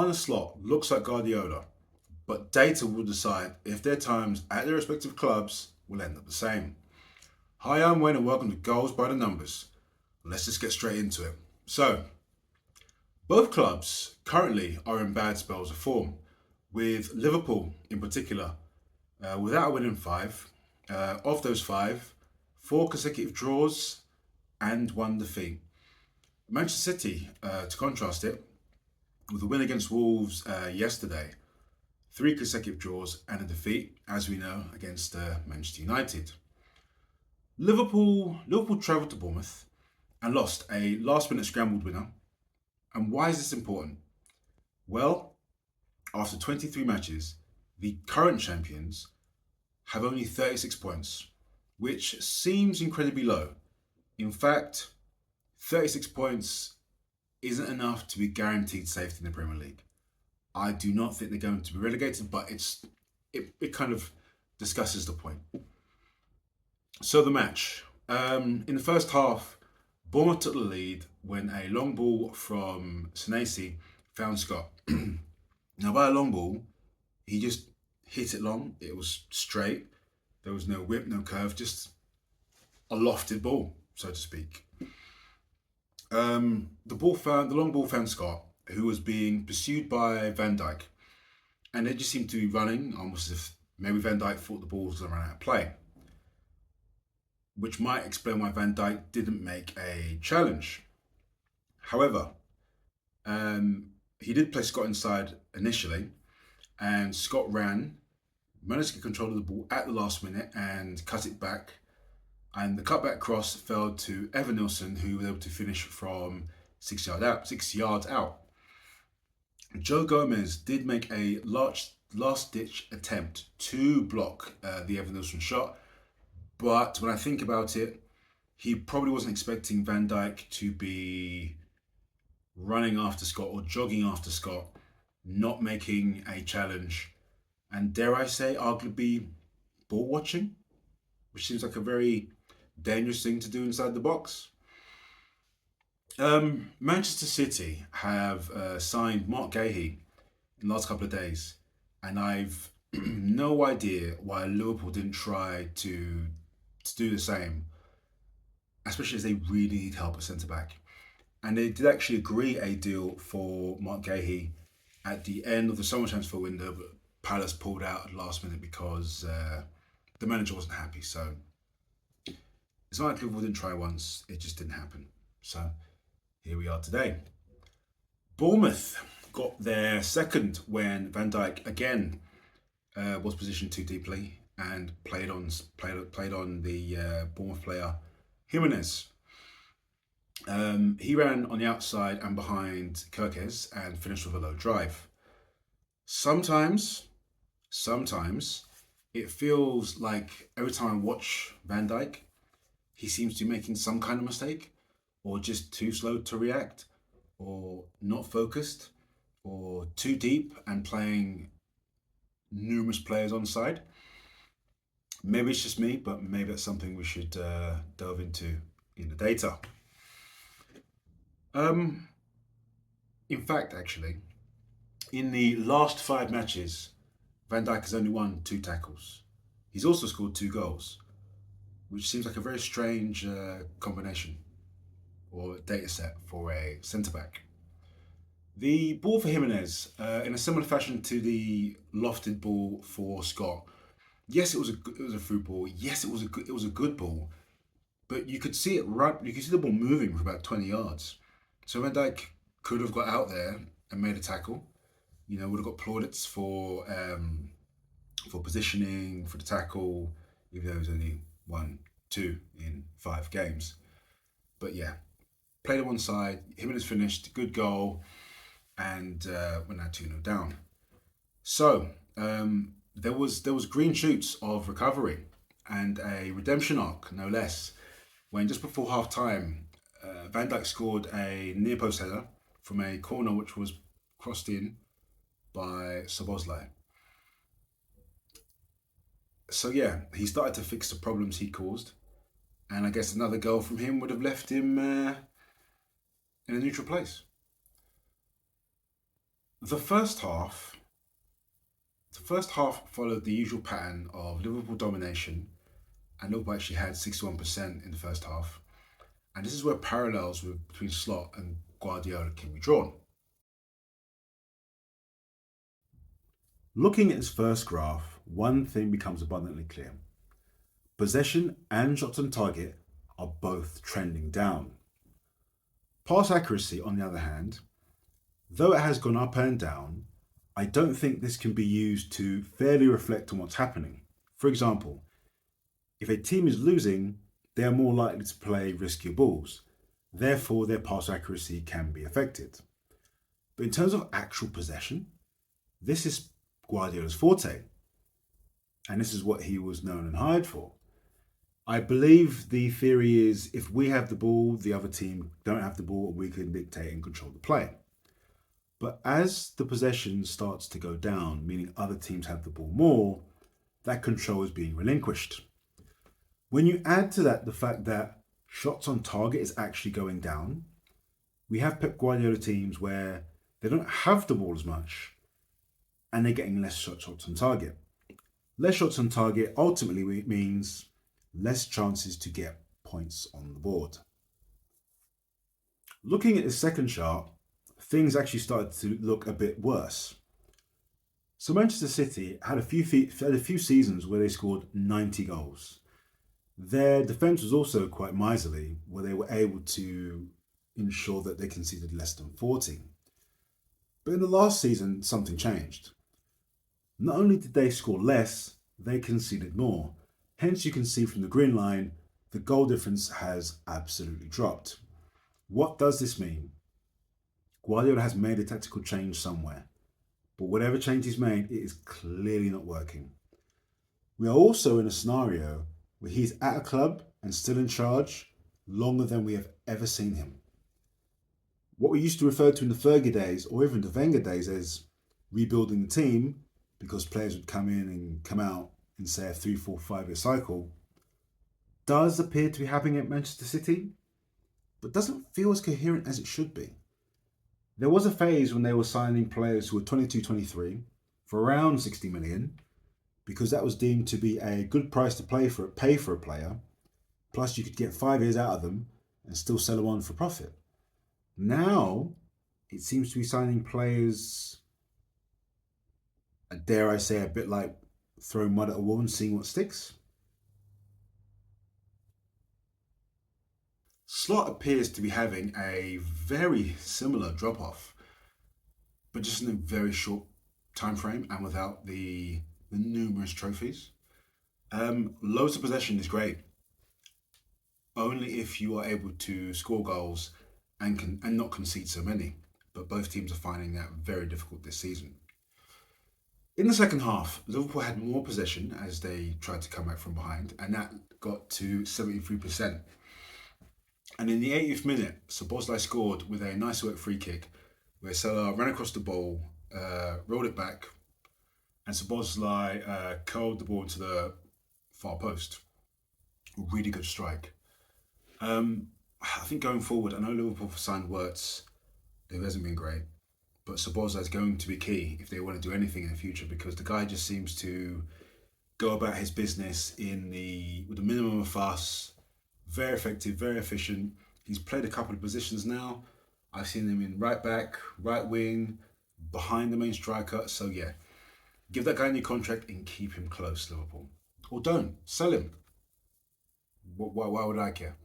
Arne Slot looks like Guardiola, but data will decide if their times at their respective clubs will end up the same. Hi, I'm Wayne and welcome to Goals by the Numbers. Let's just get straight into it. So, both clubs currently are in bad spells of form, with Liverpool in particular without a win in five. Of those five, four consecutive draws and one defeat. Manchester City, to contrast it, with a win against Wolves yesterday, three consecutive draws and a defeat, as we know, against Manchester United. Liverpool travelled to Bournemouth and lost a last-minute scrambled winner. And why is this important? Well, after 23 matches, the current champions have only 36 points, which seems incredibly low. In fact, 36 points isn't enough to be guaranteed safety in the Premier League. I do not think they're going to be relegated, but it kind of discusses the point. So the match. In the first half, Bournemouth took the lead when a long ball from Senesi found Scott. Now, by a long ball, he just hit it long. It was straight. There was no whip, no curve, just a lofted ball, so to speak. The long ball found Scott, who was being pursued by Van Dijk, and they just seemed to be running almost as if maybe Van Dijk thought the ball was going to run out of play, which might explain why Van Dijk didn't make a challenge. However, he did play Scott inside initially, and Scott managed to get control of the ball at the last minute and cut it back. And the cutback cross fell to Evan Nilsson, who was able to finish from 6 yards out. Joe Gomez did make a last-ditch attempt to block the Evan Nilsson shot, but when I think about it, he probably wasn't expecting Van Dijk to be running after Scott or jogging after Scott, not making a challenge, and dare I say, arguably ball watching, which seems like a very dangerous thing to do inside the box. Manchester City have signed Marc Guéhi in the last couple of days, and I've no idea why Liverpool didn't try to do the same, especially as they really need help at centre back. And they did actually agree a deal for Marc Guéhi at the end of the summer transfer window, but Palace pulled out at the last minute because the manager wasn't happy. So it's not like Liverpool didn't try once, it just didn't happen. So here we are today. Bournemouth got their second when Van Dijk again was positioned too deeply and played on the Bournemouth player Jimenez. He ran on the outside and behind Kirkes and finished with a low drive. Sometimes it feels like every time I watch Van Dijk, he seems to be making some kind of mistake, or just too slow to react, or not focused, or too deep and playing numerous players on side. Maybe it's just me, but maybe that's something we should delve into in the data. In fact, actually, in the last 5 matches, Van Dijk has only won 2 tackles. He's also scored 2 goals, which seems like a very strange combination or data set for a centre-back. The ball for Jimenez, in a similar fashion to the lofted ball for Scott. Yes, it was a through ball. Yes, it was a good ball, but you could see it run. You could see the ball moving for about 20 yards. So Van Dijk could have got out there and made a tackle. Would have got plaudits for positioning, for the tackle, even though it was only 1-2 in 5 games. But yeah, played on one side. Jimenez finished, good goal, and went out 2-0 down. So there was green shoots of recovery and a redemption arc, no less, when just before half time, Van Dijk scored a near post header from a corner which was crossed in by Szoboszlai. So yeah, he started to fix the problems he caused, and I guess another goal from him would have left him in a neutral place. The first half, the first half followed the usual pattern of Liverpool domination, and Liverpool actually had 61% in the first half. And this is where parallels between Slot and Guardiola can be drawn. Looking at this first graph, one thing becomes abundantly clear. Possession and shots on target are both trending down. Pass accuracy, on the other hand, though it has gone up and down, I don't think this can be used to fairly reflect on what's happening. For example, if a team is losing, they are more likely to play riskier balls. Therefore, their pass accuracy can be affected. But in terms of actual possession, this is Guardiola's forte. And this is what he was known and hired for. I believe the theory is if we have the ball, the other team don't have the ball, we can dictate and control the play. But as the possession starts to go down, meaning other teams have the ball more, that control is being relinquished. When you add to that the fact that shots on target is actually going down, we have Pep Guardiola teams where they don't have the ball as much and they're getting less shots on target. Less shots on target ultimately means less chances to get points on the board. Looking at the second chart, things actually started to look a bit worse. So Manchester City had a few seasons where they scored 90 goals. Their defence was also quite miserly, where they were able to ensure that they conceded less than 40. But in the last season, something changed. Not only did they score less, they conceded more. Hence, you can see from the green line, the goal difference has absolutely dropped. What does this mean? Guardiola has made a tactical change somewhere, but whatever change he's made, it is clearly not working. We are also in a scenario where he's at a club and still in charge longer than we have ever seen him. What we used to refer to in the Fergie days, or even the Wenger days, as rebuilding the team, because players would come in and come out in, say, a 3, 4, 5-year cycle, does appear to be happening at Manchester City, but doesn't feel as coherent as it should be. There was a phase when they were signing players who were 22, 23 for around 60 million, because that was deemed to be a good price to pay for a player, plus you could get 5 years out of them and still sell them on for profit. Now, it seems to be signing players, dare I say, a bit like throwing mud at a wall and seeing what sticks. Slot appears to be having a very similar drop-off, but just in a very short time frame and without the numerous trophies. Loads of possession is great, only if you are able to score goals and not concede so many. But both teams are finding that very difficult this season. In the second half, Liverpool had more possession as they tried to come back from behind, and that got to 73%. And in the 80th minute, Szoboszlai scored with a nice work free kick where Salah ran across the ball, rolled it back, and Szoboszlai curled the ball into the far post. Really good strike. I think going forward, I know Liverpool have signed Wirtz, who hasn't been great, but Szoboszlai is going to be key if they want to do anything in the future, because the guy just seems to go about his business with a minimum of fuss. Very effective, very efficient. He's played a couple of positions now. I've seen him in right back, right wing, behind the main striker. So yeah, give that guy a new contract and keep him close, Liverpool. Or don't, sell him. Why would I care?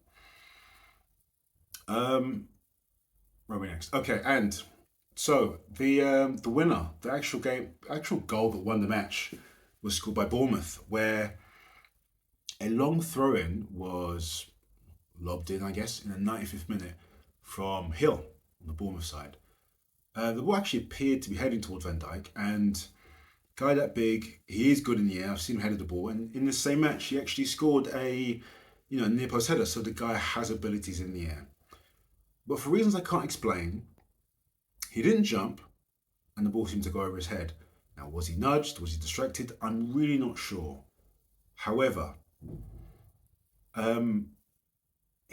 Where are we next? Okay, and so the winner, the actual goal that won the match was scored by Bournemouth, where a long throw-in was lobbed in, I guess, in the 95th minute from Hill on the Bournemouth side. The ball actually appeared to be heading towards Van Dijk, and guy that big, he is good in the air. I've seen him headed the ball, and in the same match, he actually scored a near post header. So the guy has abilities in the air, but for reasons I can't explain, he didn't jump, and the ball seemed to go over his head. Now, was he nudged? Was he distracted? I'm really not sure. However,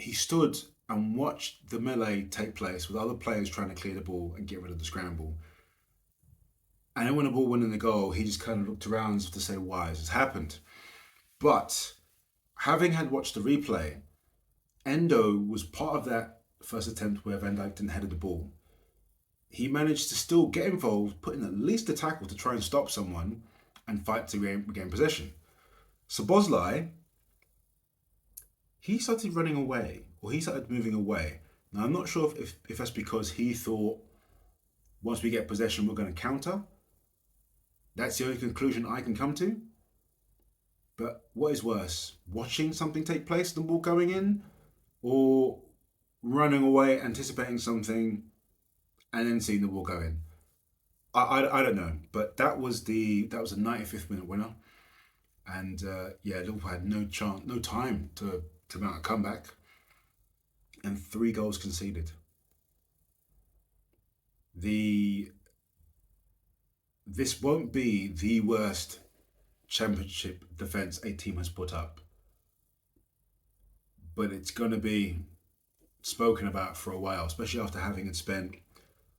he stood and watched the melee take place with other players trying to clear the ball and get rid of the scramble. And then when the ball went in the goal, he just kind of looked around as if to say, why has this happened? But having had watched the replay, Endo was part of that first attempt where Van Dijk didn't head the ball. He managed to still get involved, put in at least a tackle to try and stop someone and fight to regain possession. Szoboszlai, he started running away, or he started moving away. Now, I'm not sure if that's because he thought, once we get possession, we're going to counter. That's the only conclusion I can come to. But what is worse, watching something take place, the ball going in, or running away, anticipating something, and then seeing the ball go in? I don't know, but that was a 95th minute winner, and Liverpool had no chance, no time to mount a comeback, and 3 goals conceded. This won't be the worst Championship defence a team has put up, but it's going to be spoken about for a while, especially after having spent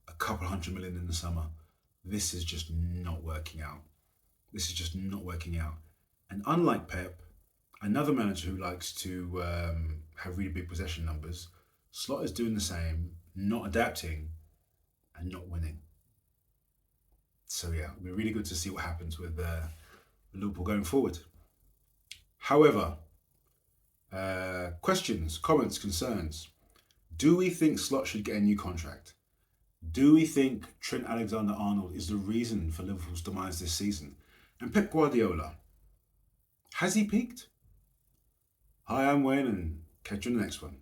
a couple $100 million in the summer. This is just not working out. And unlike Pep, another manager who likes to have really big possession numbers, Slot is doing the same, not adapting and not winning. So yeah, it'll be really good to see what happens with Liverpool going forward. However, questions, comments, concerns. Do we think Slot should get a new contract? Do we think Trent Alexander-Arnold is the reason for Liverpool's demise this season? And Pep Guardiola, has he peaked? Hi, I'm Wayne, and catch you in the next one.